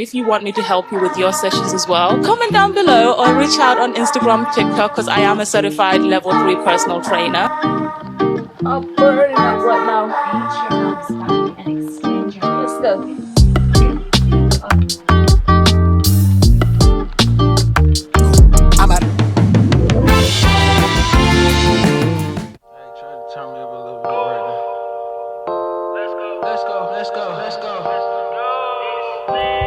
If you want me to help you with your sessions as well, comment down below or reach out on Instagram, TikTok, because I am a certified level 3 personal trainer. I'm burning up right now. Let's go.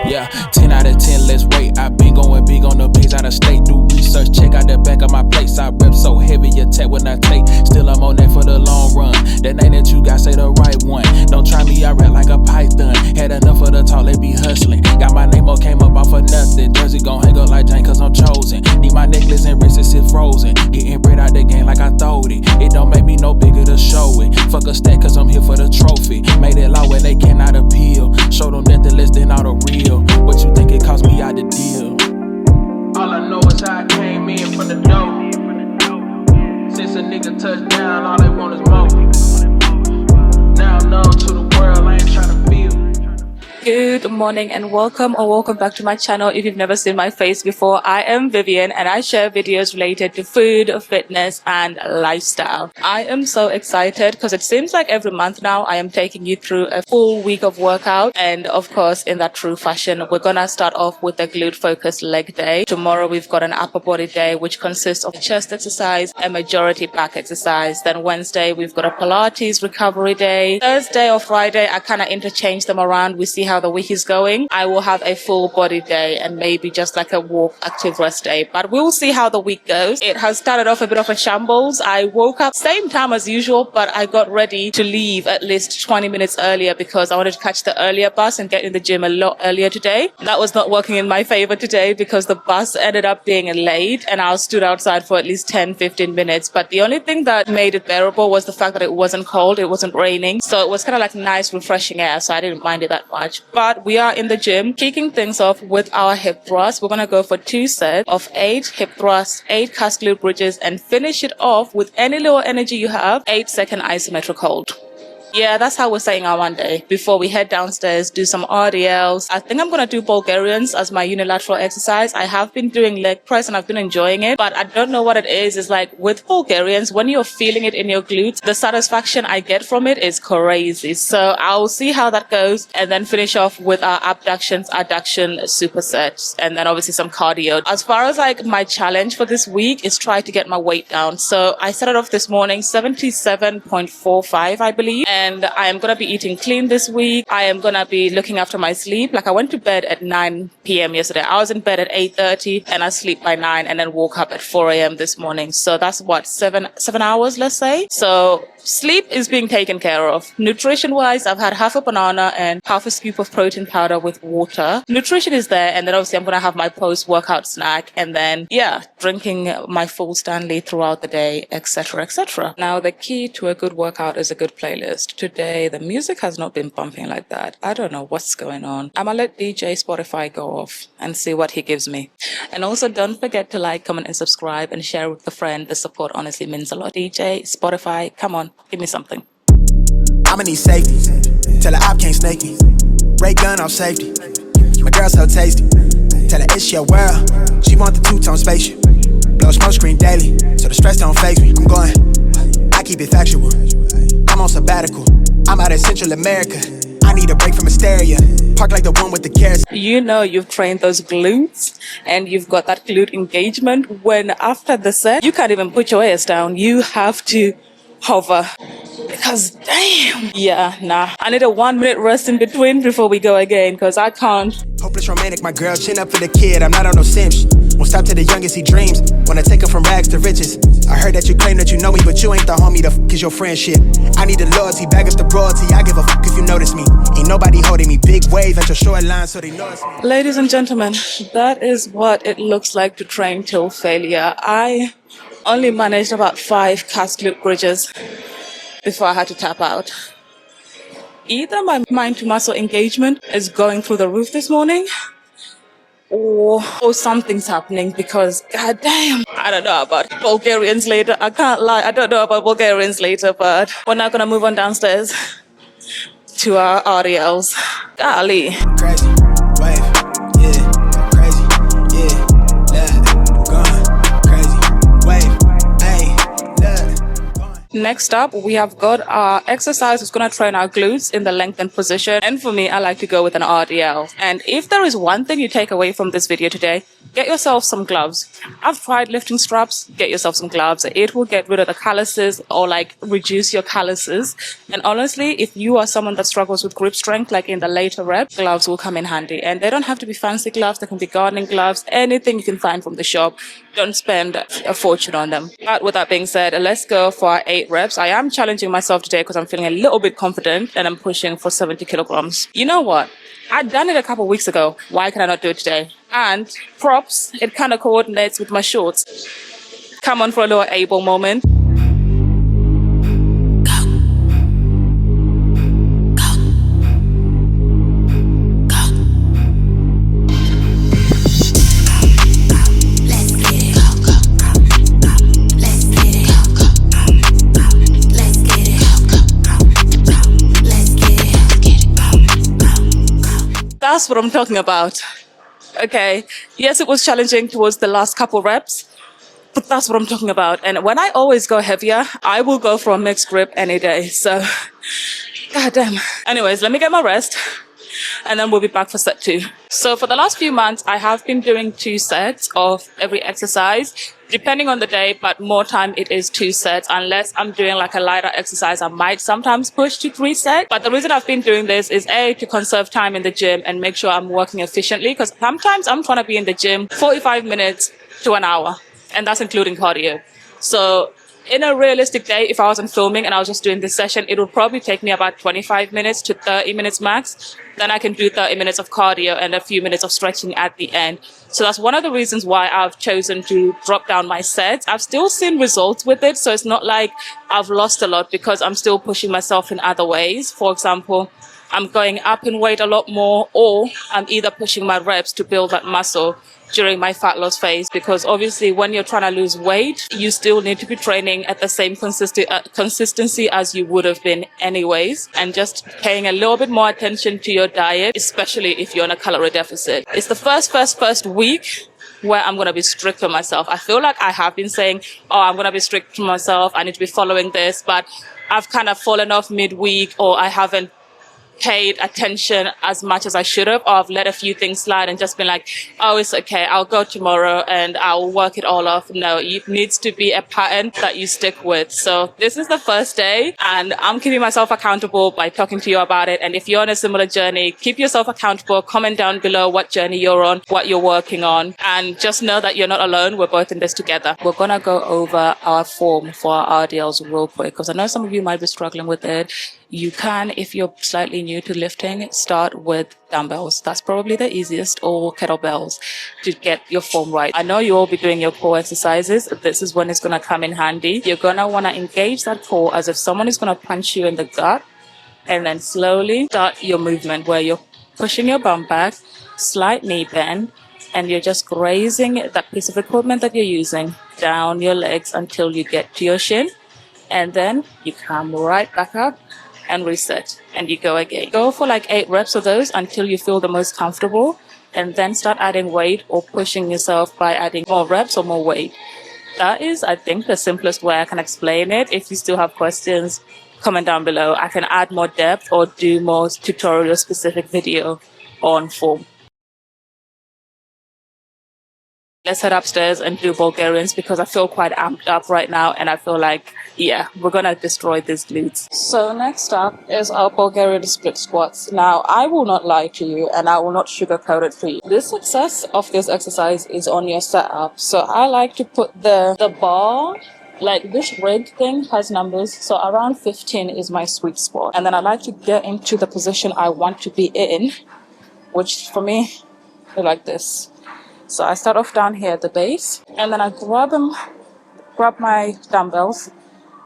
Yeah, 10 out of 10, let's rate. I've been going big on the bigs out of state. Do research, check out the back of my plates. I rep so heavy, attack when I take. Still, I'm on that for the long run. That name that you got, say the right one. Don't try me, I rap like a python. Had enough of the talk, let be hustling. Got my name up, came up off of nothing. Jersey gon' hang up like Jane, cause I'm chosen. Need my necklace and wrist, it's frozen. Getting bread out the game like I throwed it. It don't make me no bigger to show it. Fuck a stack, cause I'm here for the trophy. Made it law where they cannot appeal. Show them nothing less than all the real. What you think it cost me out the deal? All I know is how I came in from the dough. Since a nigga touched down, all they want is more. Now I'm known to the world, I ain't tryna feel. Good morning and welcome back to my channel. If you've never seen my face before, I am Vivian and I share videos related to food, fitness and lifestyle. I am so excited because it seems like every month now I am taking you through a full week of workout, and of course in that true fashion we're gonna start off with a glute focused leg day. Tomorrow we've got an upper body day which consists of chest exercise, a majority back exercise. Then Wednesday we've got a Pilates recovery day. Thursday or Friday I kind of interchange them around. We see how the week is going. I will have a full body day and maybe just like a walk active rest day, but we'll see how the week goes. It has started off a bit of a shambles. I woke up same time as usual, but I got ready to leave at least 20 minutes earlier because I wanted to catch the earlier bus and get in the gym a lot earlier today. That was not working in my favor today because the bus ended up being late and I stood outside for at least 10-15 minutes. But the only thing that made it bearable was the fact that it wasn't cold, it wasn't raining, so it was kind of like nice refreshing air, so I didn't mind it that much. But we are in the gym, kicking things off with our hip thrust. We're going to go for 2 sets of 8 hip thrusts, 8 cast glute bridges, and finish it off with any little energy you have, 8-second isometric hold. Yeah, that's how we're saying our Monday. Before we head downstairs, do some RDLs. I think I'm going to do Bulgarians as my unilateral exercise. I have been doing leg press and I've been enjoying it, but I don't know what it is. It's like with Bulgarians, when you're feeling it in your glutes, the satisfaction I get from it is crazy. So I'll see how that goes and then finish off with our abductions, adduction supersets, and then obviously some cardio. As far as like my challenge for this week is try to get my weight down. So I started off this morning, 77.45, I believe. And I am going to be eating clean this week. I am going to be looking after my sleep. Like I went to bed at 9 p.m. yesterday. I was in bed at 8:30 and I sleep by 9 and then woke up at 4 a.m. this morning. So that's what, seven hours, let's say. So sleep is being taken care of. Nutrition wise, I've had half a banana and half a scoop of protein powder with water. Nutrition is there. And then obviously I'm going to have my post workout snack and then drinking my full Stanley throughout the day, etc., etc. Now the key to a good workout is a good playlist. Today the music has not been bumping like that. I don't know what's going on. I'm gonna let DJ Spotify go off and see what he gives me. And also don't forget to like, comment and subscribe and share with a friend. The support honestly means a lot. DJ Spotify, come on, give me something. I'ma need safety. Tell her I can't snake me. Ray gun off safety. My girl so tasty. Tell her it's your world. She want the 2-tone spaceship. Blow smoke screen daily, so the stress don't faze me. I'm going, I keep it factual. I'm on sabbatical. I'm out in Central America. I need a break from hysteria. Park like the one with the carrots. You know you've trained those glutes and you've got that glute engagement when after the set, you can't even put your ass down. You have to hover. Because damn. Yeah, nah. I need a 1-minute rest in between before we go again because I can't. Hopeless romantic, my girl, chin up for the kid. I'm not on no simps. Won't stop till the youngest he dreams. Wanna take her from rags to riches. I heard that you claim that you know me, but you ain't the homie, the f*** is your friendship. I need the loyalty, back up the royalty. I give a f*** if you notice me. Ain't nobody holding me. Big wave at your shoreline, so they know it's me. Ladies and gentlemen, that is what it looks like to train till failure. I only managed about 5 cast glute bridges before I had to tap out. Either my mind to muscle engagement is going through the roof this morning, or something's happening because goddamn, I don't know about Bulgarians later. I can't lie, I don't know about Bulgarians later, but we're now gonna move on downstairs to our RDLs. Golly. Crazy, wave, Next up, we have got our exercise that's going to train our glutes in the lengthened position. And for me, I like to go with an RDL. And if there is one thing you take away from this video today, get yourself some gloves. I've tried lifting straps. Get yourself some gloves. It will get rid of the calluses or like reduce your calluses. And honestly, if you are someone that struggles with grip strength, like in the later reps, gloves will come in handy. And they don't have to be fancy gloves. They can be gardening gloves, anything you can find from the shop. Don't spend a fortune on them. But with that being said, let's go for our 8 reps. I am challenging myself today because I'm feeling a little bit confident and I'm pushing for 70 kilograms. You know what? I'd done it a couple of weeks ago. Why can I not do it today? And props, it kind of coordinates with my shorts. Come on for a little able moment. That's what I'm talking about. Okay. Yes, it was challenging towards the last couple reps, but that's what I'm talking about. And when I always go heavier, I will go for a mixed grip any day. So, god damn. Anyways, let me get my rest and then we'll be back for set 2. So for the last few months, I have been doing 2 sets of every exercise, depending on the day, but more time it is 2 sets. Unless I'm doing like a lighter exercise, I might sometimes push to 3 sets. But the reason I've been doing this is A, to conserve time in the gym and make sure I'm working efficiently, because sometimes I'm trying to be in the gym 45 minutes to an hour, and that's including cardio. So in a realistic day, if I wasn't filming and I was just doing this session, it would probably take me about 25 minutes to 30 minutes max. Then I can do 30 minutes of cardio and a few minutes of stretching at the end. So that's one of the reasons why I've chosen to drop down my sets. I've still seen results with it. So it's not like I've lost a lot because I'm still pushing myself in other ways. For example, I'm going up in weight a lot more, or I'm either pushing my reps to build that muscle during my fat loss phase, because obviously when you're trying to lose weight, you still need to be training at the same consistency as you would have been anyways, and just paying a little bit more attention to your diet, especially if you're on a calorie deficit. It's the first week where I'm going to be strict on myself. I feel like I have been saying, oh, I'm going to be strict to myself, I need to be following this, but I've kind of fallen off midweek, or I haven't paid attention as much as I should have, or I've let a few things slide and just been like, oh, it's okay, I'll go tomorrow and I'll work it all off. No, it needs to be a pattern that you stick with. So this is the first day and I'm keeping myself accountable by talking to you about it. And if you're on a similar journey, keep yourself accountable. Comment down below what journey you're on, what you're working on, and just know that you're not alone. We're both in this together. We're gonna go over our form for our RDLs real quick, because I know some of you might be struggling with it. You can, if you're slightly new to lifting, start with dumbbells. That's probably the easiest, or kettlebells, to get your form right. I know you'll be doing your core exercises. This is when it's going to come in handy. You're going to want to engage that core as if someone is going to punch you in the gut, and then slowly start your movement where you're pushing your bum back, slight knee bend, and you're just grazing that piece of equipment that you're using down your legs until you get to your shin. And then you come right back up and reset, and you go again. Go for like 8 reps of those until you feel the most comfortable, and then start adding weight or pushing yourself by adding more reps or more weight. That is, I think, the simplest way I can explain it. If you still have questions, comment down below. I can add more depth or do more tutorial specific video on form. Let's head upstairs and do Bulgarians, because I feel quite amped up right now and I feel like, yeah, we're gonna destroy these glutes. So next up is our Bulgarian split squats. Now, I will not lie to you and I will not sugarcoat it for you. The success of this exercise is on your setup. So I like to put the bar, like this rig thing has numbers, so around 15 is my sweet spot. And then I like to get into the position I want to be in, which for me, like this. So I start off down here at the base, and then I grab my dumbbells,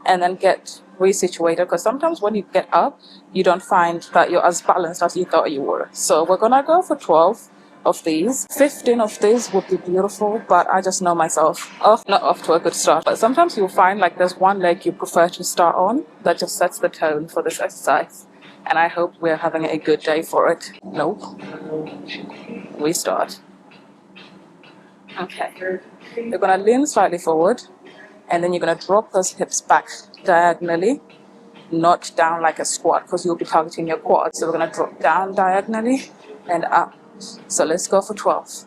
and then get resituated, because sometimes when you get up, you don't find that you're as balanced as you thought you were. So we're gonna go for 12 of these. 15 of these would be beautiful, but I just know myself, not off to a good start. But sometimes you'll find like there's one leg you prefer to start on that just sets the tone for this exercise. And I hope we're having a good day for it. Nope. We start. Okay, you're going to lean slightly forward, and then you're going to drop those hips back diagonally, not down like a squat, because you'll be targeting your quads. So we're going to drop down diagonally and up. So let's go for 12.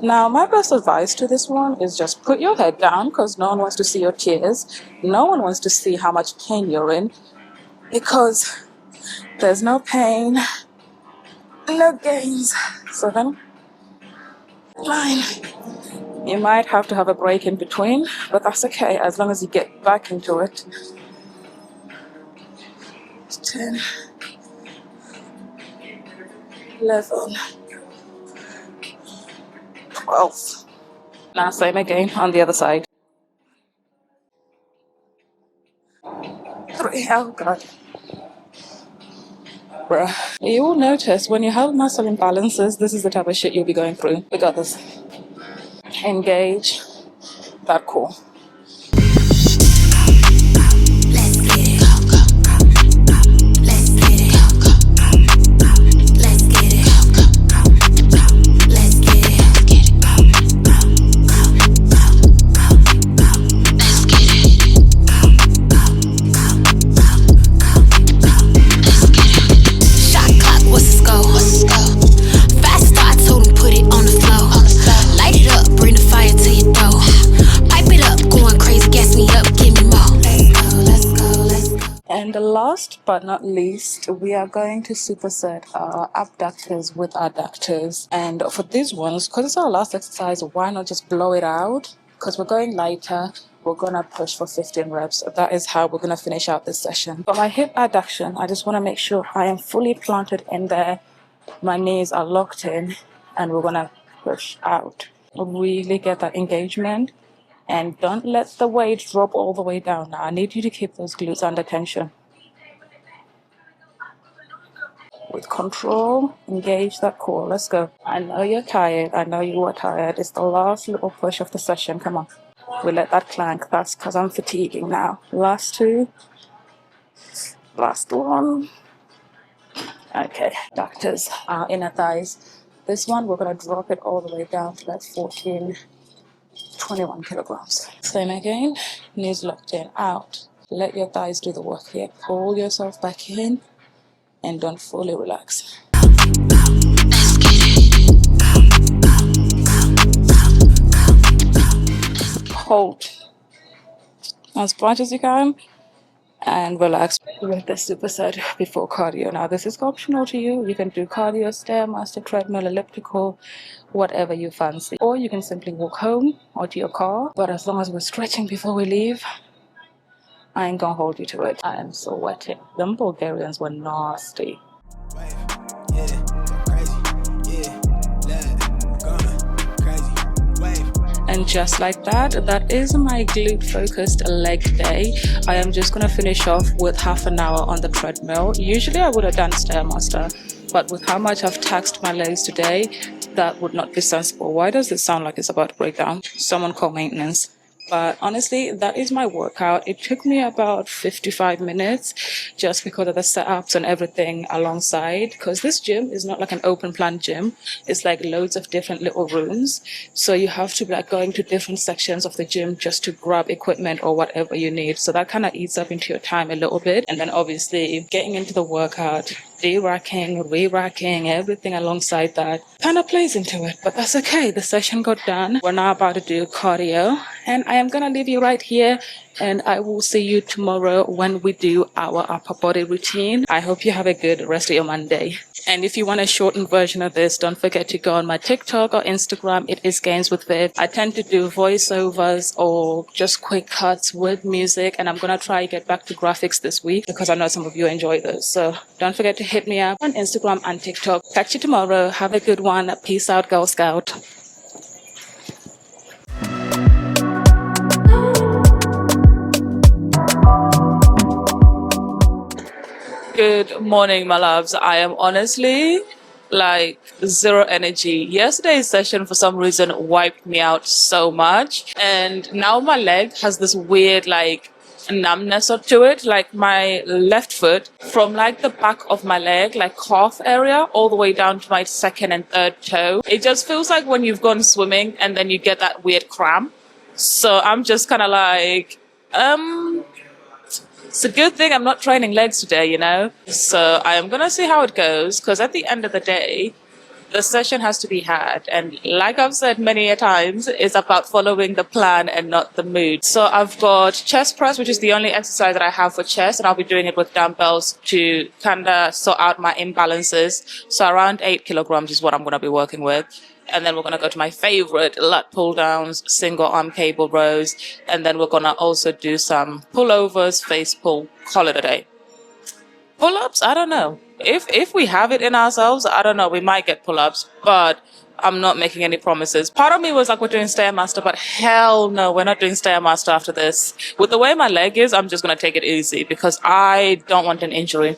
Now, my best advice to this one is just put your head down, because no one wants to see your tears. No one wants to see how much pain you're in, because there's no pain, no gains. 7, 9. You might have to have a break in between, but that's okay as long as you get back into it. 10, 11, 12. Now same again on the other side. 3, oh God. Bruh. You will notice when you have muscle imbalances, this is the type of shit you'll be going through. We got this. Engage that core. And last but not least, we are going to superset our abductors with adductors. And for these ones, because it's our last exercise, why not just blow it out? Because we're going lighter, we're going to push for 15 reps. That is how we're going to finish out this session. For my hip adduction, I just want to make sure I am fully planted in there. My knees are locked in, and we're going to push out. Really get that engagement. And don't let the weight drop all the way down. Now, I need you to keep those glutes under tension. With control, engage that core. Let's go. I know you're tired. I know you are tired. It's the last little push of the session. Come on. We let that clank. That's because I'm fatiguing now. Last 2. Last 1. Okay. Adductors, our inner thighs. This one, we're going to drop it all the way down to that 14, 21 kilograms. Same again. Knees locked in. Out. Let your thighs do the work here. Pull yourself back in and don't fully relax. Hold as much as you can and relax with the superset before cardio. Now, this is optional to you. You can do cardio, stairmaster, treadmill, elliptical, whatever you fancy. Or you can simply walk home or to your car. But as long as we're stretching before we leave, I ain't gonna hold you to it. I am sweating. Them Bulgarians were nasty. And just like that, that is my glute focused leg day. I am just gonna finish off with half an hour on the treadmill. Usually I would have done stairmaster, but with how much I've taxed my legs today, that would not be sensible. Why does it sound like it's about to break down? Someone call maintenance. But honestly, that is my workout. It took me about 55 minutes just because of the setups and everything alongside. Because this gym is not like an open plan gym. It's like loads of different little rooms. So you have to be like going to different sections of the gym just to grab equipment or whatever you need. So that kind of eats up into your time a little bit. And then obviously getting into the workout, de-racking, re-racking, everything alongside that kind of plays into it. But that's okay. The session got done. We're now about to do cardio. And I am going to leave you right here, and I will see you tomorrow when we do our upper body routine. I hope you have a good rest of your Monday. And if you want a shortened version of this, don't forget to go on my TikTok or Instagram. It is Gains with Viv. I tend to do voiceovers or just quick cuts with music, and I'm going to try to get back to graphics this week because I know some of you enjoy those. So don't forget to hit me up on Instagram and TikTok. Catch you tomorrow. Have a good one. Peace out, Girl Scout. Good morning, my loves. I am honestly like zero energy. Yesterday's session for some reason wiped me out so much, and now my leg has this weird like numbness to it. Like my left foot from like the back of my leg, like calf area, all the way down to my second and third toe. It just feels like when you've gone swimming and then you get that weird cramp. So I'm just kind of like, it's a good thing I'm not training legs today, you know? So I am going to see how it goes, because at the end of the day, the session has to be had. And like I've said many a times, it's about following the plan and not the mood. So I've got chest press, which is the only exercise that I have for chest, and I'll be doing it with dumbbells to kind of sort out my imbalances. So around 8 kilograms is what I'm going to be working with. And then we're going to go to my favorite lat pull downs, single arm cable rows. And then we're going to also do some pullovers, face pull, call it a day. Pull-ups? I don't know. If we have it in ourselves, I don't know. We might get pull-ups, but I'm not making any promises. Part of me was like, we're doing Stairmaster, but hell no, we're not doing Stairmaster after this. With the way my leg is, I'm just going to take it easy because I don't want an injury.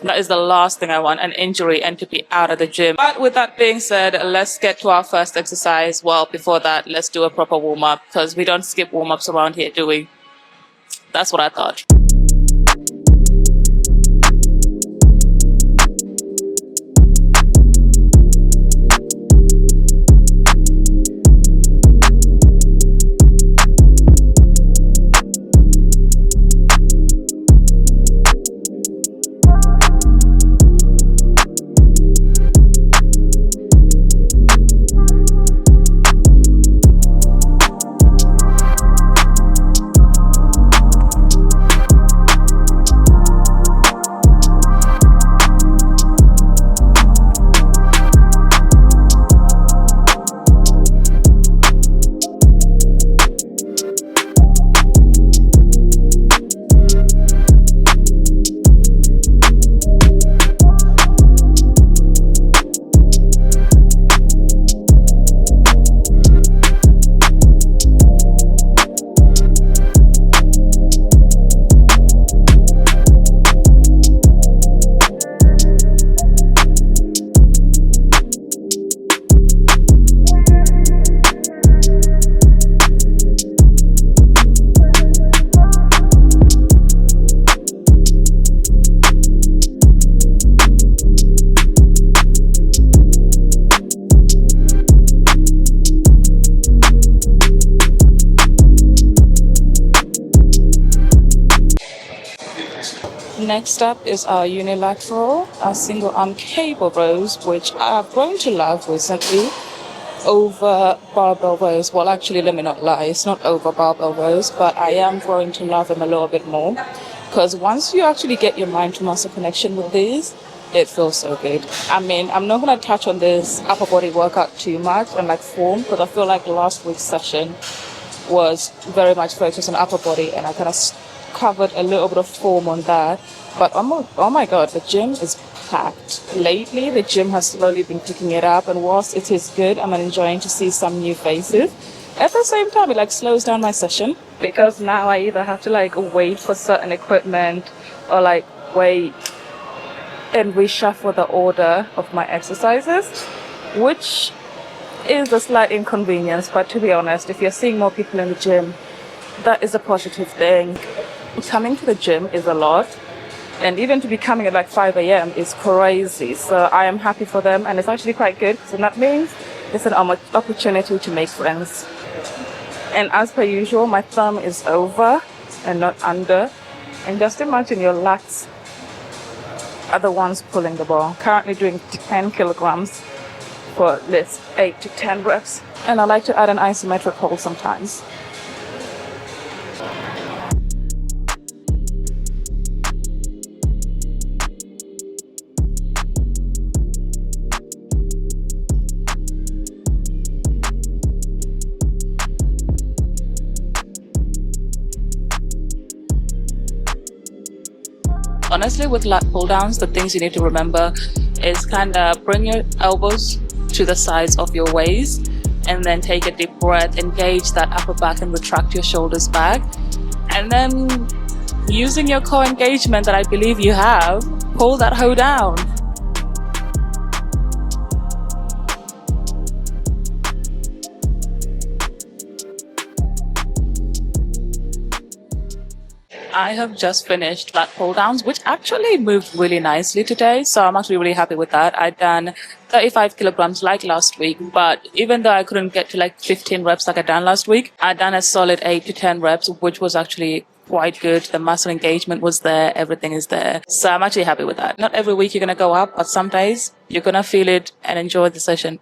That is the last thing I want, an injury and to be out of the gym. But with that being said, let's get to our first exercise. Well, before that, let's do a proper warm-up because we don't skip warm-ups around here, do we? That's what I thought. Next up is our unilateral, our single arm cable rows, which I've grown to love recently over barbell rows. Well, actually, let me not lie, it's not over barbell rows, but I am growing to love them a little bit more because once you actually get your mind to muscle connection with these, it feels so good. I mean, I'm not going to touch on this upper body workout too much and like form because I feel like last week's session was very much focused on upper body and I kind of covered a little bit of form on that. But oh my god, the gym is packed. Lately, the gym has slowly been picking it up, and whilst it is good, I'm enjoying to see some new faces. At the same time, it like slows down my session because now I either have to like wait for certain equipment or like wait and reshuffle the order of my exercises, which is a slight inconvenience. But to be honest, if you're seeing more people in the gym, that is a positive thing. Coming to the gym is a lot, and even to be coming at like 5 a.m. is crazy. So I am happy for them, and it's actually quite good because that means it's an opportunity to make friends. And as per usual, my thumb is over and not under. And just imagine your lats are the ones pulling the ball. Currently doing 10 kilograms for this 8 to 10 reps. And I like to add an isometric hold sometimes. Honestly, with lat pull downs, the things you need to remember is kind of bring your elbows to the sides of your waist and then take a deep breath, engage that upper back and retract your shoulders back. And then using your core engagement that I believe you have, pull that hoe down. I have just finished lat pull downs, which actually moved really nicely today. So I'm actually really happy with that. I done 35 kilograms like last week, but even though I couldn't get to like 15 reps like I done last week, I done a solid 8 to 10 reps, which was actually quite good. The muscle engagement was there. Everything is there. So I'm actually happy with that. Not every week you're going to go up, but some days you're going to feel it and enjoy the session,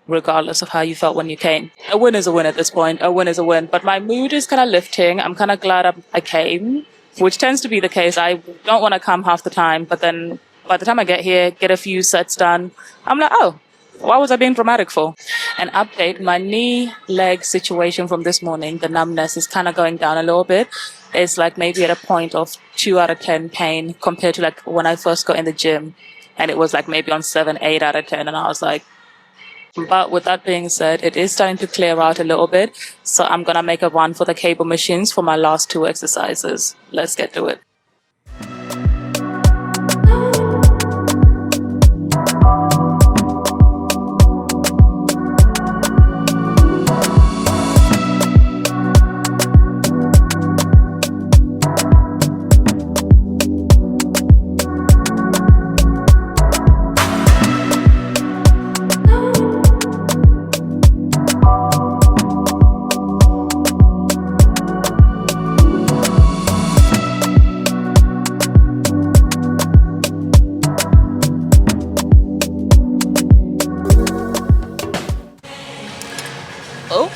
regardless of how you felt when you came. A win is a win at this point. A win is a win. But my mood is kind of lifting. I'm kind of glad I came, which tends to be the case. I don't want to come half the time, but then by the time I get here, get a few sets done, I'm like, oh, what was I being dramatic for? An update, my knee leg situation from this morning, the numbness is kind of going down a little bit. It's like maybe at a point of 2 out of 10 pain compared to like when I first got in the gym. And it was like maybe on 7, 8 out of 10. And I was like, but with that being said, it is starting to clear out a little bit. So I'm going to make a run for the cable machines for my last 2 exercises. Let's get to it. Oh,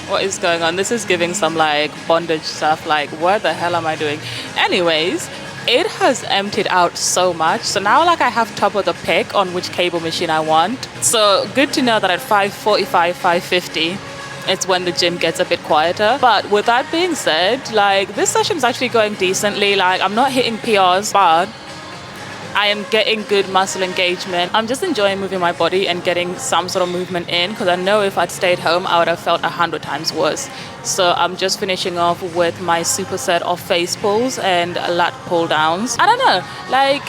what is going on? This is giving some like bondage stuff. Like, what the hell am I doing? Anyways, it has emptied out so much. So now like I have top of the pick on which cable machine I want. So good to know that at 5:45, 5:50, it's when the gym gets a bit quieter. But with that being said, like this session is actually going decently. Like I'm not hitting PRs, but I am getting good muscle engagement. I'm just enjoying moving my body and getting some sort of movement in, because I know if I'd stayed home, I would have felt 100 times worse. So I'm just finishing off with my superset of face pulls and lat pull downs. I don't know, like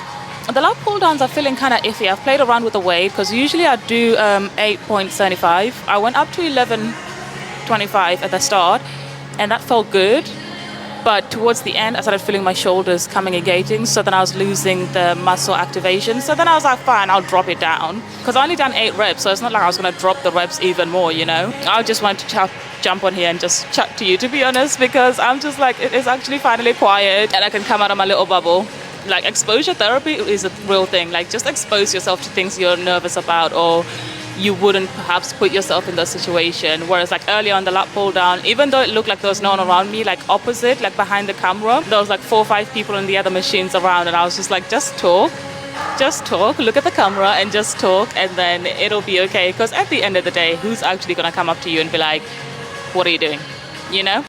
the lat pull downs are feeling kind of iffy. I've played around with the weight because usually I do 8.75. I went up to 11.25 at the start and that felt good. But towards the end, I started feeling my shoulders coming engaging. So then I was losing the muscle activation. So then I was like, fine, I'll drop it down. Because I only done 8 reps. So it's not like I was going to drop the reps even more, you know. I just wanted to jump on here and just chat to you, to be honest. Because I'm just like, it is actually finally quiet. And I can come out of my little bubble. Like exposure therapy is a real thing. Like just expose yourself to things you're nervous about, or you wouldn't perhaps put yourself in the situation. Whereas like earlier on the lat pull down, even though it looked like there was no one around me, like opposite, like behind the camera, there was like 4 or 5 people in the other machines around, and I was just like, just talk, look at the camera and just talk, and then it'll be okay. Because at the end of the day, who's actually going to come up to you and be like, what are you doing, you know?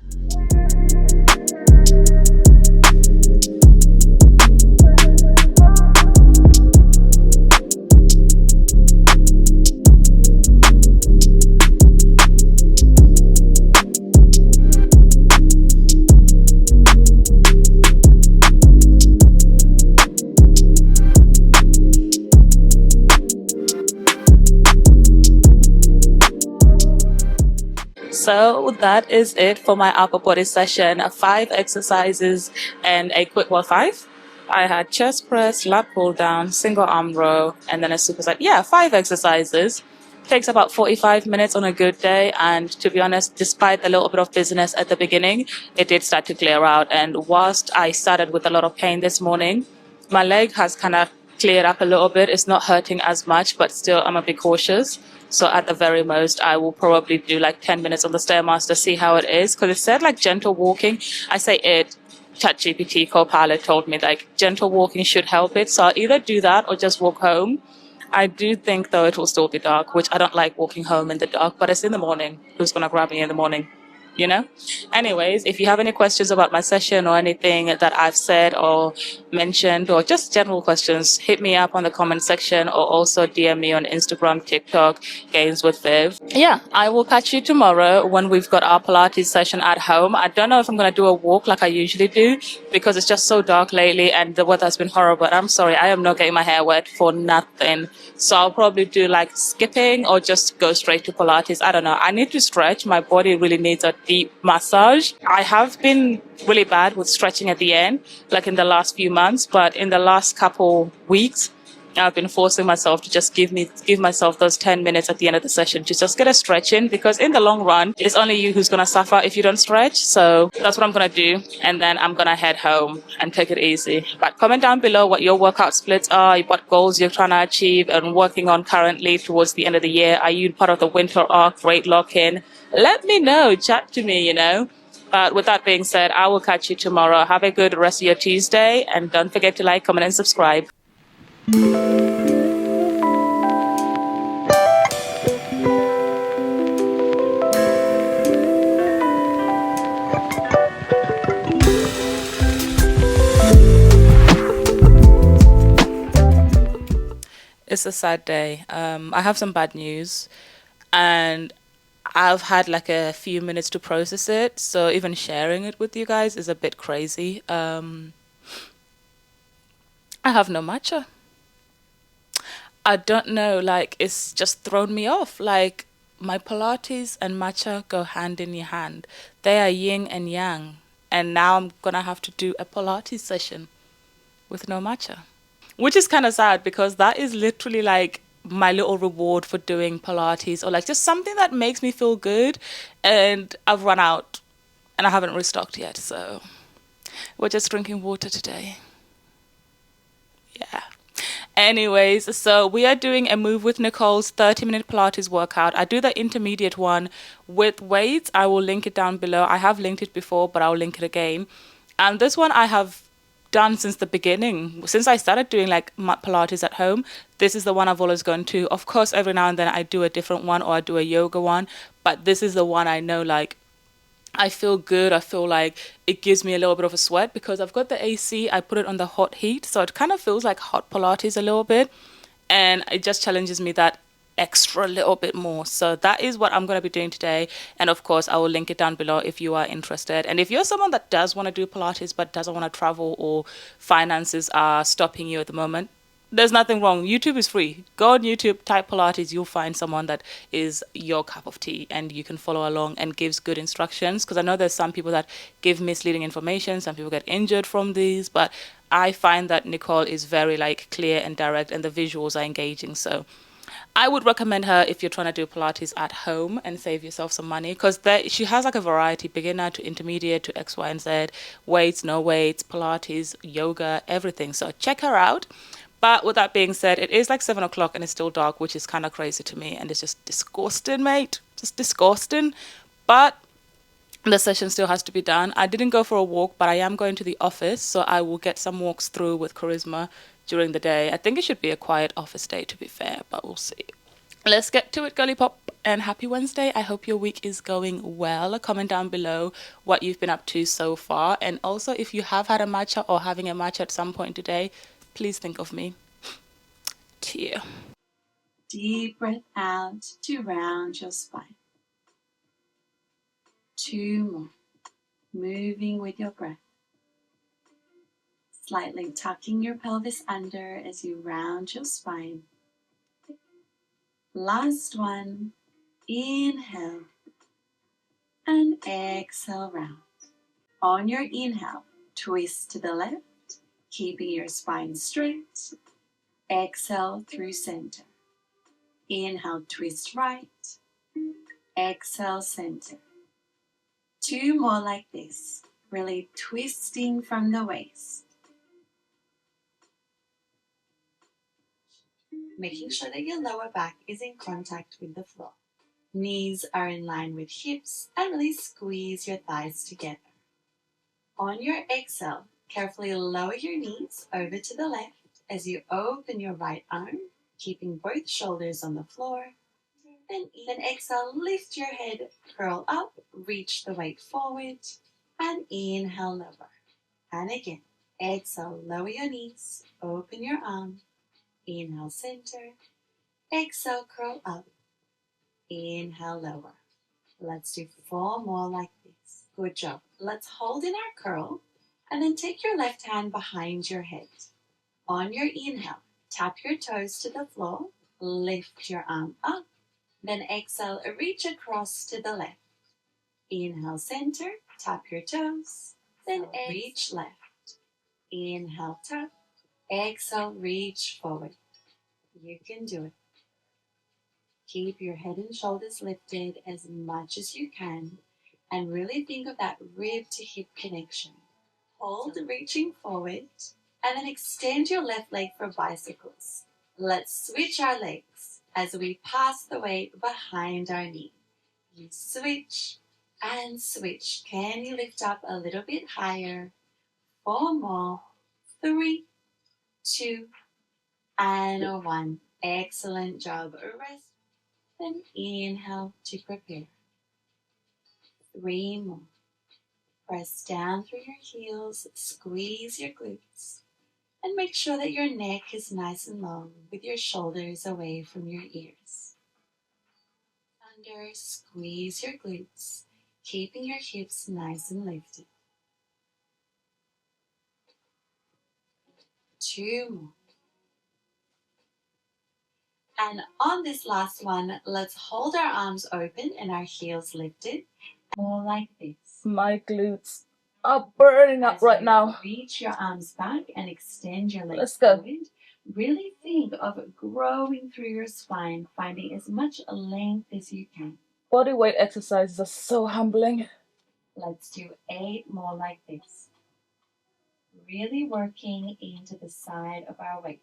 So that is it for my upper body session. 5 exercises and a quick 5. I had chest press, lat pull down, single arm row, and then a superset. Yeah, 5 exercises. Takes about 45 minutes on a good day. And to be honest, despite a little bit of busyness at the beginning, it did start to clear out. And whilst I started with a lot of pain this morning, my leg has kind of cleared up a little bit. It's not hurting as much, but still I'm a bit cautious. So at the very most, I will probably do like 10 minutes on the Stairmaster, see how it is. Because it said like gentle walking. I say it, ChatGPT Copilot told me like gentle walking should help it. So I'll either do that or just walk home. I do think though it will still be dark, which I don't like walking home in the dark, but it's in the morning. Who's going to grab me in the morning? You know? Anyways, if you have any questions about my session or anything that I've said or mentioned, or just general questions, hit me up on the comment section, or also DM me on Instagram, TikTok, Gains with Viv. Yeah, I will catch you tomorrow when we've got our Pilates session at home. I don't know if I'm going to do a walk like I usually do, because it's just so dark lately and the weather has been horrible. I'm sorry, I am not getting my hair wet for nothing. So I'll probably do like skipping or just go straight to Pilates. I don't know. I need to stretch. My body really needs a deep massage. I have been really bad with stretching at the end, like in the last few months, but in the last couple weeks, I've been forcing myself to just give myself those 10 minutes at the end of the session to just get a stretch in, because in the long run, it's only you who's going to suffer if you don't stretch. So that's what I'm going to do. And then I'm going to head home and take it easy. But comment down below what your workout splits are, what goals you're trying to achieve and working on currently towards the end of the year. Are you part of the winter arc, weight lock-in? Let me know. Chat to me, you know. But with that being said, I will catch you tomorrow. Have a good rest of your Tuesday. And don't forget to like, comment, and subscribe. It's a sad day. I have some bad news, and I've had like a few minutes to process it. So even sharing it with you guys is a bit crazy. I have no matcha. I don't know, like it's just thrown me off. Like my Pilates and matcha go hand in hand. They are yin and yang. And now I'm gonna have to do a Pilates session with no matcha. Which is kind of sad because that is literally like my little reward for doing Pilates, or like just something that makes me feel good. And I've run out and I haven't restocked yet. So we're just drinking water today. Yeah. Anyways, so we are doing a Move with Nicole's 30-minute Pilates workout. I do the intermediate one with weights. I will link it down below. I have linked it before, but I'll link it again. And this one I have done since the beginning. Since I started doing like Pilates at home, this is the one I've always gone to. Of course, every now and then I do a different one or I do a yoga one, but this is the one I know, like, I feel good. I feel like it gives me a little bit of a sweat because I've got the AC. I put it on the hot heat. So it kind of feels like hot Pilates a little bit. And it just challenges me that extra little bit more. So that is what I'm going to be doing today. And of course, I will link it down below if you are interested. And if you're someone that does want to do Pilates but doesn't want to travel, or finances are stopping you at the moment, there's nothing wrong. YouTube is free. Go on YouTube, type Pilates, you'll find someone that is your cup of tea and you can follow along and gives good instructions. Because I know there's some people that give misleading information. Some people get injured from these, but I find that Nicole is very like clear and direct and the visuals are engaging. So I would recommend her if you're trying to do Pilates at home and save yourself some money, because she has like a variety, beginner to intermediate to X, Y, and Z, weights, no weights, Pilates, yoga, everything. So check her out. But with that being said, it is like 7 o'clock and it's still dark, which is kind of crazy to me. And it's just disgusting, mate. Just disgusting. But the session still has to be done. I didn't go for a walk, but I am going to the office. So I will get some walks through with Charisma during the day. I think it should be a quiet office day, to be fair, but we'll see. Let's get to it, girly pop. And happy Wednesday. I hope your week is going well. Comment down below what you've been up to so far. And also, if you have had a matcha or having a matcha at some point today, please think of me. Cheer. Deep breath out to round your spine. 2 more. Moving with your breath. Slightly tucking your pelvis under as you round your spine. Last one. Inhale and exhale round. On your inhale, twist to the left, keeping your spine straight. Exhale through center. Inhale, twist right. Exhale, center. 2 more like this, really twisting from the waist. Making sure that your lower back is in contact with the floor. Knees are in line with hips and really squeeze your thighs together. On your exhale, carefully lower your knees over to the left as you open your right arm, keeping both shoulders on the floor. Then exhale, lift your head, curl up, reach the weight forward, and inhale, lower. And again, exhale, lower your knees, open your arm, inhale, center, exhale, curl up, inhale, lower. Let's do 4 more like this. Good job. Let's hold in our curl, and then take your left hand behind your head. On your inhale, tap your toes to the floor, lift your arm up, then exhale, reach across to the left. Inhale, center, tap your toes. Then reach left. Inhale, tap. Exhale, reach forward. You can do it. Keep your head and shoulders lifted as much as you can and really think of that rib to hip connection. Hold, reaching forward, and then extend your left leg for bicycles. Let's switch our legs as we pass the weight behind our knee. You switch and switch. Can you lift up a little bit higher? 4 more. 3, 2, and 1. Excellent job. Rest. Then inhale to prepare. 3 more. Press down through your heels, squeeze your glutes, and make sure that your neck is nice and long with your shoulders away from your ears. Under, squeeze your glutes, keeping your hips nice and lifted. 2 more. And on this last one, let's hold our arms open and our heels lifted. More like this. My glutes are burning up right now. Reach your arms back and extend your legs Let's go. forward. Really think of growing through your spine, finding as much length as you can. Body weight exercises are so humbling. Let's do 8 more like this. Really working into the side of our waist.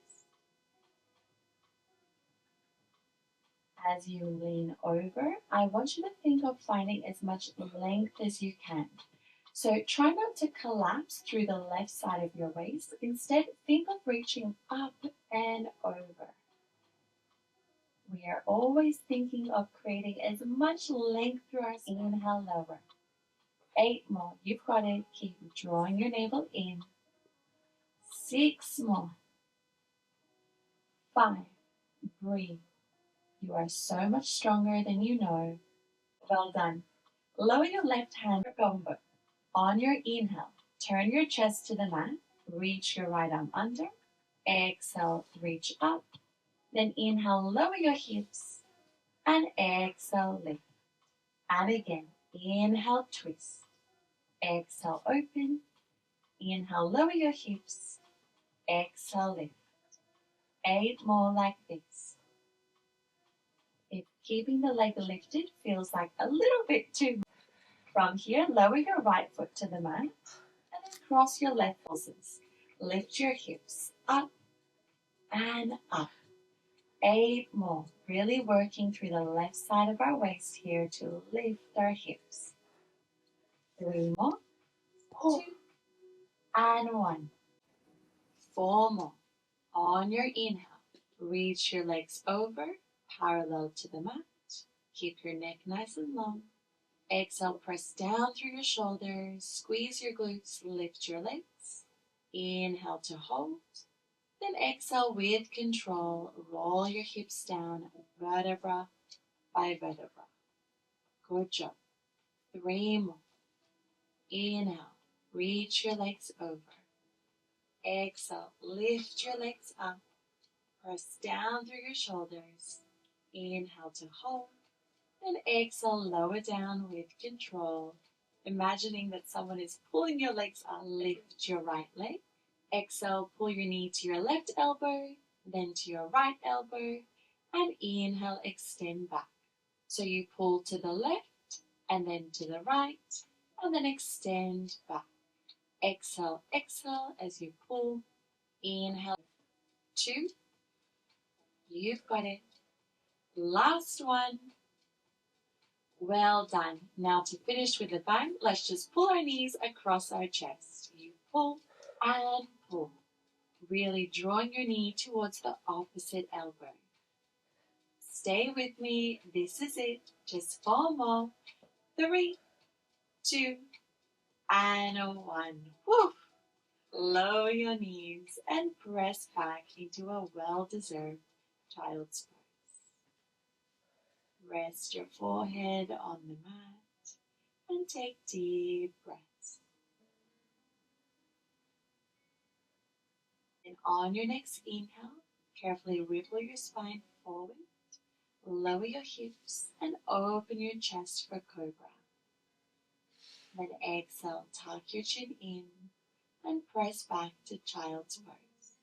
As you lean over, I want you to think of finding as much length as you can. So try not to collapse through the left side of your waist. Instead, think of reaching up and over. We are always thinking of creating as much length through our inhale, lower. 8 more. You've got it. Keep drawing your navel in. 6 more. 5. Breathe. You are so much stronger than you know. Well done. Lower your left hand for gombo. On your inhale, turn your chest to the mat. Reach your right arm under. Exhale, reach up. Then inhale, lower your hips. And exhale, lift. And again, inhale, twist. Exhale, open. Inhale, lower your hips. Exhale, lift. 8 more like this. If keeping the leg lifted feels like a little bit too much, from here, lower your right foot to the mat and then cross your left pulses. Lift your hips up and up. 8 more. Really working through the left side of our waist here to lift our hips. 3 more. 2 and 1. 4 more. On your inhale, reach your legs over, parallel to the mat. Keep your neck nice and long. Exhale, press down through your shoulders, squeeze your glutes, lift your legs. Inhale to hold. Then exhale with control, roll your hips down vertebra by vertebra. Good job. 3 more. Inhale, reach your legs over. Exhale, lift your legs up. Press down through your shoulders. Inhale to hold. Then exhale, lower down with control. Imagining that someone is pulling your legs up. Lift your right leg. Exhale, pull your knee to your left elbow, then to your right elbow, and inhale, extend back. So you pull to the left, and then to the right, and then extend back. Exhale, exhale as you pull. Inhale. 2. You've got it. Last one. Well done. Now to finish with the bang, let's just pull our knees across our chest. You pull and pull. Really drawing your knee towards the opposite elbow. Stay with me. This is it. Just 4 more. 3, 2, and 1. Woo! Lower your knees and press back into a well-deserved child's pose. Rest your forehead on the mat and take deep breaths. And on your next inhale, carefully ripple your spine forward, lower your hips, and open your chest for cobra. Then exhale, tuck your chin in and press back to child's pose.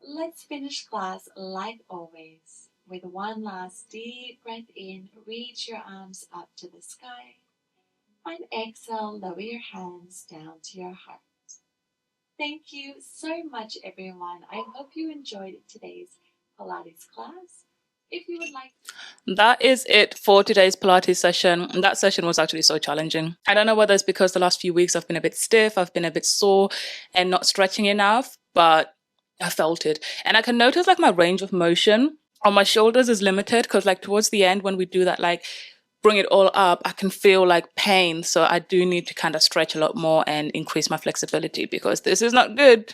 Let's finish class like always with one last deep breath in. Reach your arms up to the sky and exhale, lower your hands down to your heart. Thank you so much, everyone. I hope you enjoyed today's Pilates class. If you would like That is it for today's Pilates session. That session was actually so challenging. I don't know whether it's because the last few weeks I've been a bit stiff, I've been a bit sore and not stretching enough, but I felt it. And I can notice like my range of motion on my shoulders is limited because like towards the end when we do that like bring it all up, I can feel like pain. So I do need to kind of stretch a lot more and increase my flexibility because this is not good.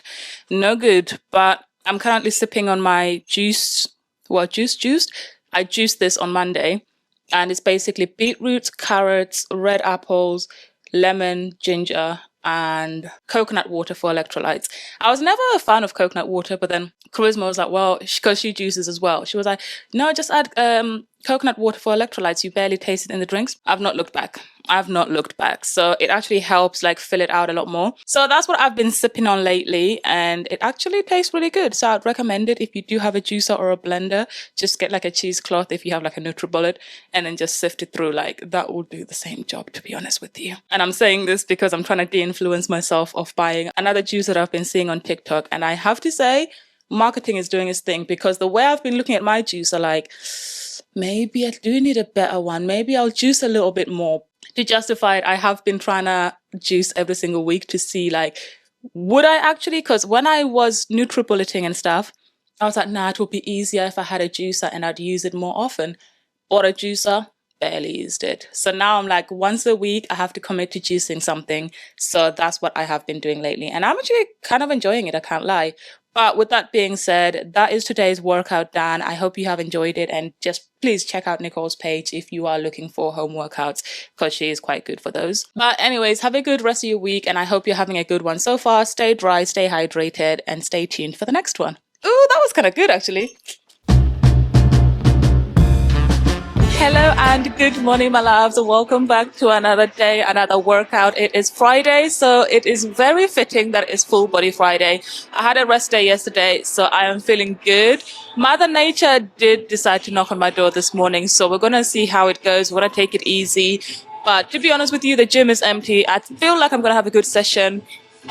No good. But I'm currently sipping on my juice. I juiced this on Monday and it's basically beetroots, carrots, red apples, lemon, ginger, and coconut water for electrolytes. I was never a fan of coconut water, but then Charisma was like, well, because she juices as well. She was like, no, just add coconut water for electrolytes. You barely taste it in the drinks. I've not looked back. So it actually helps like fill it out a lot more. So that's what I've been sipping on lately and it actually tastes really good. So I'd recommend it if you do have a juicer or a blender, just get like a cheesecloth if you have like a NutriBullet and then just sift it through. Like that will do the same job, to be honest with you. And I'm saying this because I'm trying to de-influence myself of buying another juice that I've been seeing on TikTok. And I have to say, marketing is doing its thing because the way I've been looking at my juicer, like maybe I do need a better one. Maybe I'll juice a little bit more. To justify it, I have been trying to juice every single week to see like, would I actually? Because when I was NutriBulleting and stuff, I was like, nah, it would be easier if I had a juicer and I'd use it more often. Bought a juicer, barely used it. So now I'm like, once a week, I have to commit to juicing something. So that's what I have been doing lately. And I'm actually kind of enjoying it, I can't lie. But with that being said, that is today's workout done. I hope you have enjoyed it and just please check out Nicole's page if you are looking for home workouts because she is quite good for those. But anyways, have a good rest of your week and I hope you're having a good one so far. Stay dry, stay hydrated and stay tuned for the next one. Ooh, that was kind of good actually. Hello and good morning, my loves. Welcome back to another day, another workout. It is Friday, so it is very fitting that it's Full Body Friday. I had a rest day yesterday, so I am feeling good. Mother Nature did decide to knock on my door this morning, so we're going to see how it goes. We're going to take it easy. But to be honest with you, the gym is empty. I feel like I'm going to have a good session.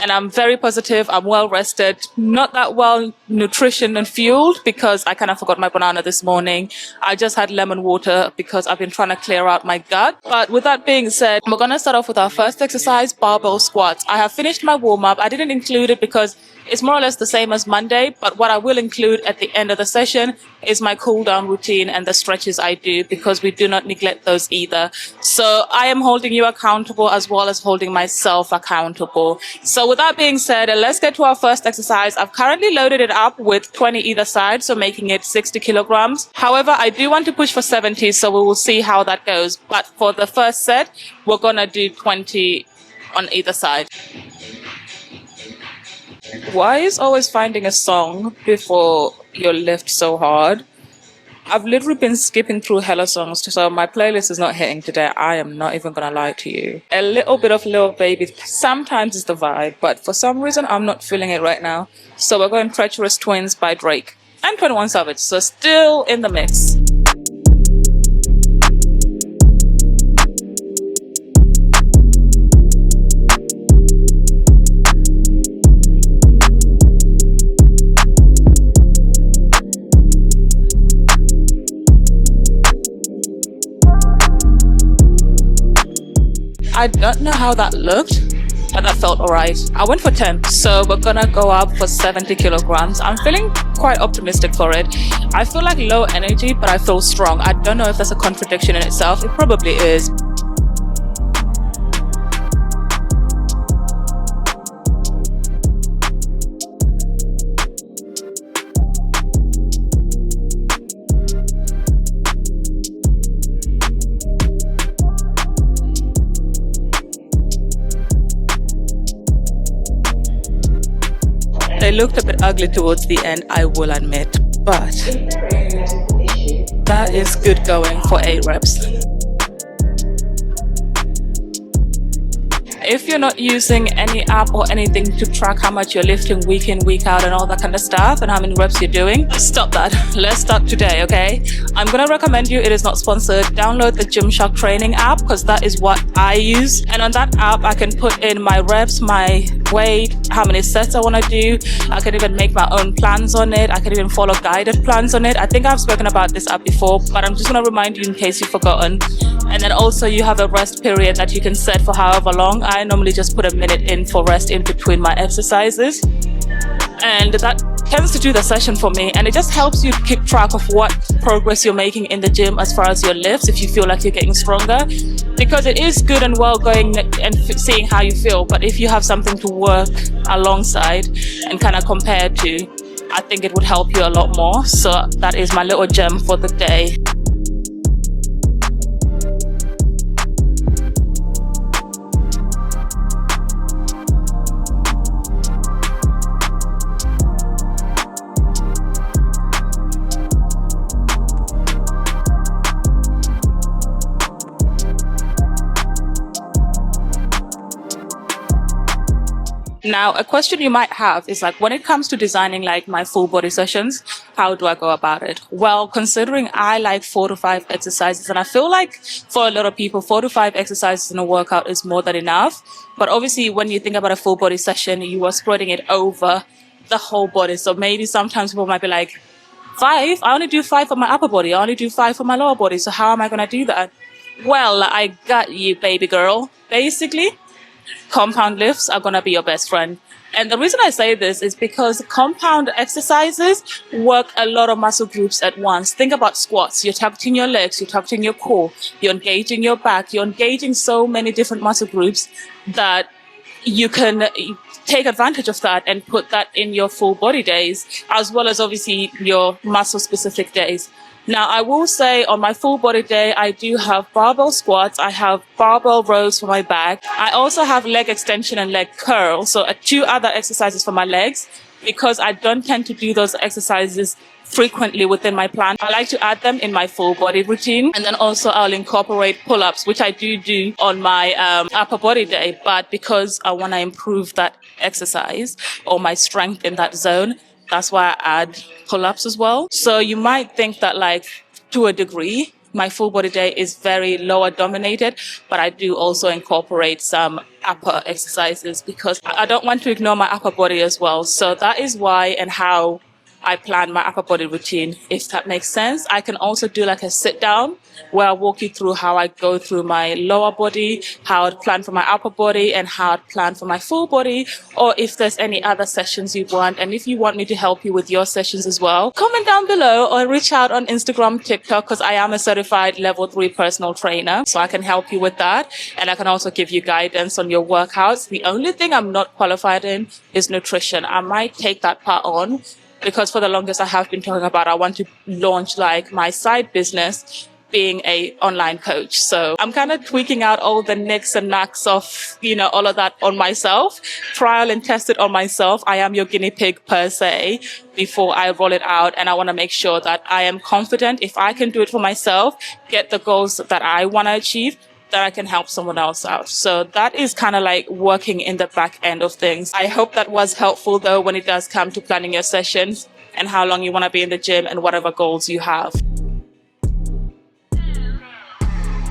And I'm very positive. I'm well rested, not that well nutrition and fueled because I kind of forgot my banana this morning. I just had lemon water because I've been trying to clear out my gut. But with that being said, we're going to start off with our first exercise, barbell squats. I have finished my warm up. I didn't include it because it's more or less the same as Monday, but what I will include at the end of the session is my cool down routine and the stretches I do because we do not neglect those either. So I am holding you accountable as well as holding myself accountable. So with that being said, let's get to our first exercise. I've currently loaded it up with 20 either side, so making it 60 kilograms. However, I do want to push for 70, so we will see how that goes. But for the first set, we're going to do 20 on either side. Why is always finding a song before your lift so hard? I've literally been skipping through hella songs, so my playlist is not hitting today. I am not even gonna lie to you. A little bit of Lil Baby sometimes is the vibe, but for some reason I'm not feeling it right now. So we're going Treacherous Twins by Drake and 21 Savage, so still in the mix. I don't know how that looked, but that felt alright. I went for 10, so we're gonna go up for 70 kilograms. I'm feeling quite optimistic for it. I feel like low energy, but I feel strong. I don't know if that's a contradiction in itself. It probably is. They looked a bit ugly towards the end, I will admit, but that is good going for 8 reps. if you're not using any app or anything to track how much you're lifting week in, week out and all that kind of stuff and how many reps you're doing, stop that. Let's start today, okay? I'm gonna recommend you, it is not sponsored, download the Gymshark training app because that is what I use. And on that app, I can put in my reps, my weight, how many sets I want to do. I can even make my own plans on it. I can even follow guided plans on it. I think I've spoken about this app before, but I'm just going to remind you in case you've forgotten. And then also you have a rest period that you can set for however long. I normally just put a minute in for rest in between my exercises. And that tends to do the session for me, and it just helps you keep track of what progress you're making in the gym as far as your lifts, if you feel like you're getting stronger, because it is good and well going and seeing how you feel, but if you have something to work alongside and kind of compare to, I think it would help you a lot more. So that is my little gem for the day. Now, a question you might have is like, when it comes to designing like my full body sessions, how do I go about it? Well, considering I like 4 to 5 exercises, and I feel like for a lot of people, 4 to 5 exercises in a workout is more than enough. But obviously, when you think about a full body session, you are spreading it over the whole body. So maybe sometimes people might be like, 5? I only do 5 for my upper body. I only do 5 for my lower body. So how am I going to do that? Well, I got you, baby girl. Basically, compound lifts are going to be your best friend. And the reason I say this is because compound exercises work a lot of muscle groups at once. Think about squats. You're tucking your legs, you're tucking your core, you're engaging your back, you're engaging so many different muscle groups that you can take advantage of that and put that in your full body days, as well as obviously your muscle specific days. Now, I will say on my full body day, I do have barbell squats. I have barbell rows for my back. I also have leg extension and leg curl. So 2 other exercises for my legs, because I don't tend to do those exercises frequently within my plan. I like to add them in my full body routine. And then also I'll incorporate pull-ups, which I do on my upper body day. But because I want to improve that exercise or my strength in that zone, that's why I add pull-ups as well. So you might think that, like, to a degree, my full body day is very lower dominated, but I do also incorporate some upper exercises because I don't want to ignore my upper body as well. So that is why and how I plan my upper body routine, if that makes sense. I can also do like a sit down where I walk you through how I go through my lower body, how I'd plan for my upper body, and how I'd plan for my full body, or if there's any other sessions you want. And if you want me to help you with your sessions as well, comment down below or reach out on Instagram, TikTok, because I am a certified level 3 personal trainer. So I can help you with that. And I can also give you guidance on your workouts. The only thing I'm not qualified in is nutrition. I might take that part on, because for the longest I have been talking about I want to launch like my side business being a online coach. So I'm kind of tweaking out all the nicks and knacks of, all of that on myself, trial and test it on myself. I am your guinea pig per se before I roll it out. And I want to make sure that I am confident if I can do it for myself, get the goals that I want to achieve, that I can help someone else out. So that is kind of like working in the back end of things. I hope that was helpful though when it does come to planning your sessions and how long you want to be in the gym and whatever goals you have.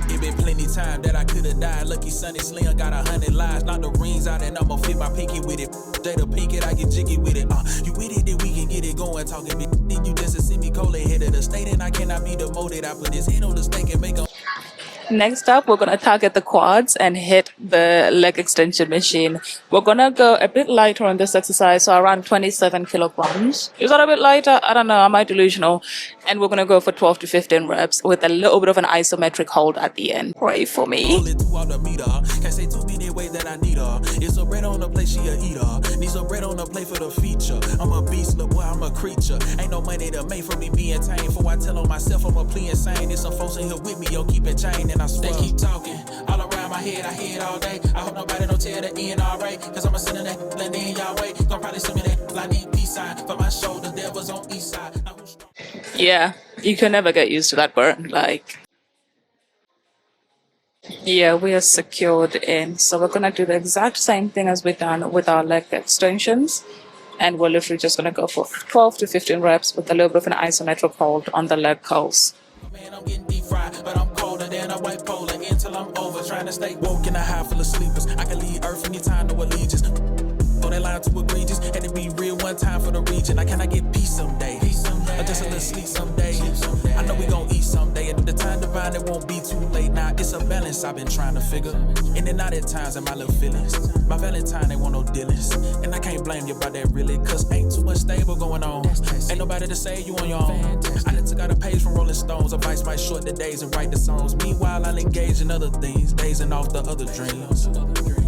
It been plenty time that I could have died. Lucky Sunny Slim got 100 lives. Knock the rings out and I'ma fit my pinky with it. Jada pink it, I get jiggy with it. You with it, then we can get it going. Talking big, then you just a semi-colon head of the state and I cannot be demoted. I put this head on the stake and make a... Next up, we're going to target the quads and hit the leg extension machine. We're going to go a bit lighter on this exercise, so around 27 kilograms. Is that a bit lighter? I don't know. Am I delusional? And we're going to go for 12 to 15 reps with a little bit of an isometric hold at the end. Pray for me. Can't say too many ways that I need her. It's a bread on the plate, she a eater. Needs a bread on the plate for the feature. I'm a beast, little boy, I'm a creature. Ain't no money to make for me being tame. For I tell on myself I'm a plea insane. There's some folks in here with me, yo, keep it chain. And I swear, they keep talking all around my head, I hear it all day. I hope nobody don't tear the end alright. Cause I'm a sinner that land in y'all way. Gonna probably send me that I need peace sign. For my shoulder, there was on east side. Yeah, you can never get used to that burn. Like, Yeah, we are secured in. So we're going to do the exact same thing as we've done with our leg extensions. And we're literally just going to go for 12 to 15 reps with a little bit of an isometric hold on the leg curls. Man, I'm getting deep fried, but I'm colder than a white polar until I'm over. Trying to stay woke in a high full of sleepers. I can leave Earth anytime, no allegiance. On that line too egregious, had to be real one time for the region. Like, can I get peace someday? Or just a little sleep someday? I know we gon' eat someday. And the time divine, it won't be too late. Now it's a balance I've been trying to figure. In and out at times in my little feelings. My Valentine ain't want no dealings. And I can't blame you about that really, cause ain't too much stable going on. Ain't nobody to save you on your own. I done took out a page from Rolling Stones. Advice might short the days and write the songs. Meanwhile, I'll engage in other things, dazing off the other dreams.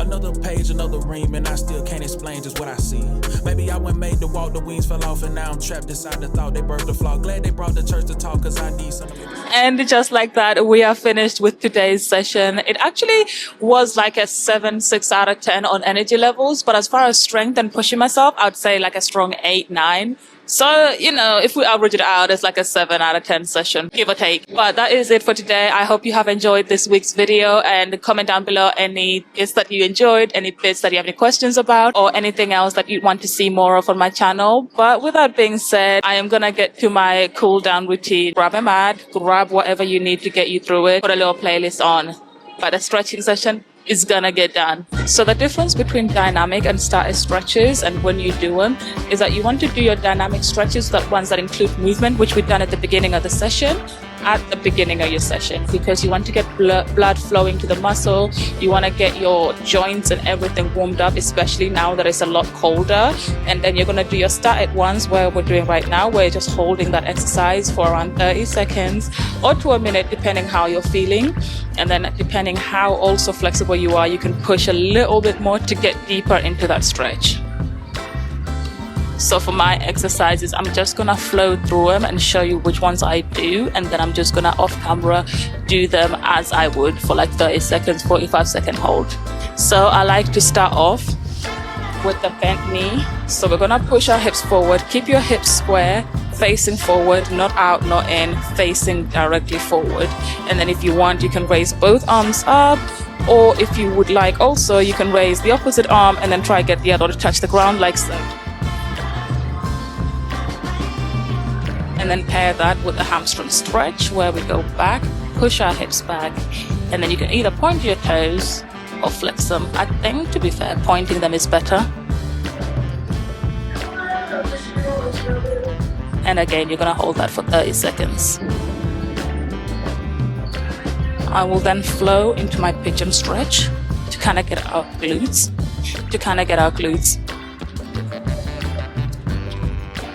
Another page, another ream, and I still can't explain just what I see. Maybe I went made to walk, the wings fell off, and now I'm trapped inside the thought. They birthed the flaw. Glad they brought the church to talk, cause I need some of it. And just like that, we are finished with today's session. It actually was like a 6 out of 10 on energy levels. But as far as strength and pushing myself, I'd say like a strong 8, 9. So, you know, if we average it out, it's like a 7 out of 10 session, give or take. But that is it for today. I hope you have enjoyed this week's video, and comment down below any bits that you enjoyed, any bits that you have any questions about, or anything else that you want to see more of on my channel. But with that being said, I am going to get to my cool down routine. Grab a mat, grab whatever you need to get you through it, put a little playlist on. But the stretching session is gonna get done. So the difference between dynamic and static stretches, and when you do them, is that you want to do your dynamic stretches, that ones that include movement, which we've done at the beginning of the session, at the beginning of your session, because you want to get blood flowing to the muscle. You want to get your joints and everything warmed up, especially now that it's a lot colder. And then you're going to do your static ones, where we're doing right now, where you're just holding that exercise for around 30 seconds or to a minute, depending how you're feeling. And then depending how also flexible you are, you can push a little bit more to get deeper into that stretch. So for my exercises, I'm just gonna flow through them and show you which ones I do, and then I'm just gonna off camera do them as I would for like 30 seconds, 45-second hold. So I like to start off with the bent knee. So we're gonna push our hips forward. Keep your hips square, facing forward, not out, not in, facing directly forward. And then if you want, you can raise both arms up, or if you would like also, you can raise the opposite arm and then try get the other to touch the ground like so. And then pair that with a hamstring stretch, where we go back, push our hips back, and then you can either point your toes or flex them. I think, to be fair, pointing them is better. And again, you're gonna hold that for 30 seconds. I will then flow into my pigeon stretch to kind of get our glutes,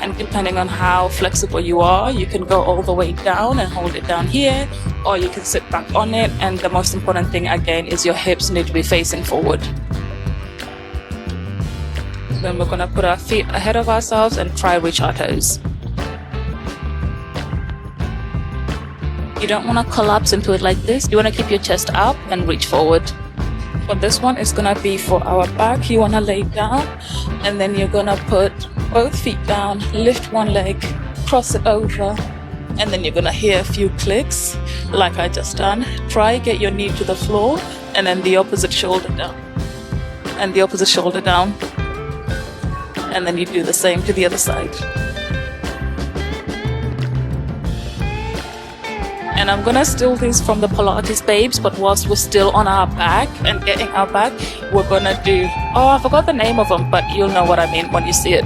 And depending on how flexible you are, you can go all the way down and hold it down here, or you can sit back on it. And the most important thing again is your hips need to be facing forward. Then we're gonna put our feet ahead of ourselves and try reach our toes. You don't wanna collapse into it like this. You wanna keep your chest up and reach forward. For this one, it's gonna be for our back. You wanna lay down, and then you're gonna put both feet down, lift one leg, cross it over, and then you're gonna hear a few clicks like I just done. Try get your knee to the floor, and then the opposite shoulder down, and the opposite shoulder down, and then you do the same to the other side. And I'm gonna steal these from the Pilates babes, but whilst we're still on our back and getting our back, we're gonna do, oh, I forgot the name of them, but you'll know what I mean when you see it.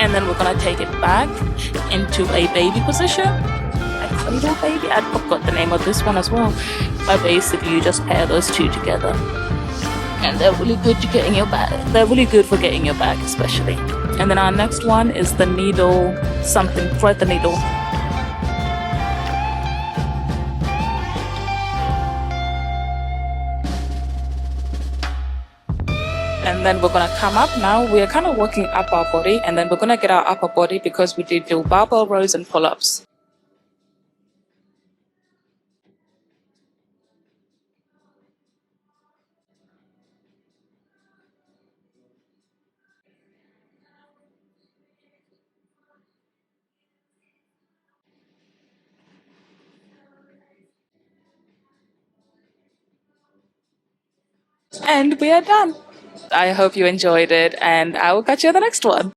And then we're gonna take it back into a baby position, a cradle baby. I forgot the name of this one as well. But basically you just pair those two together. And they're really good to get in your back. They're really good for getting your back, especially. And then our next one is the needle something, thread the needle. And then we're gonna come up now. We are kind of working up our body, and then we're gonna get our upper body because we did do barbell rows and pull-ups. And we are done. I hope you enjoyed it, and I will catch you on the next one.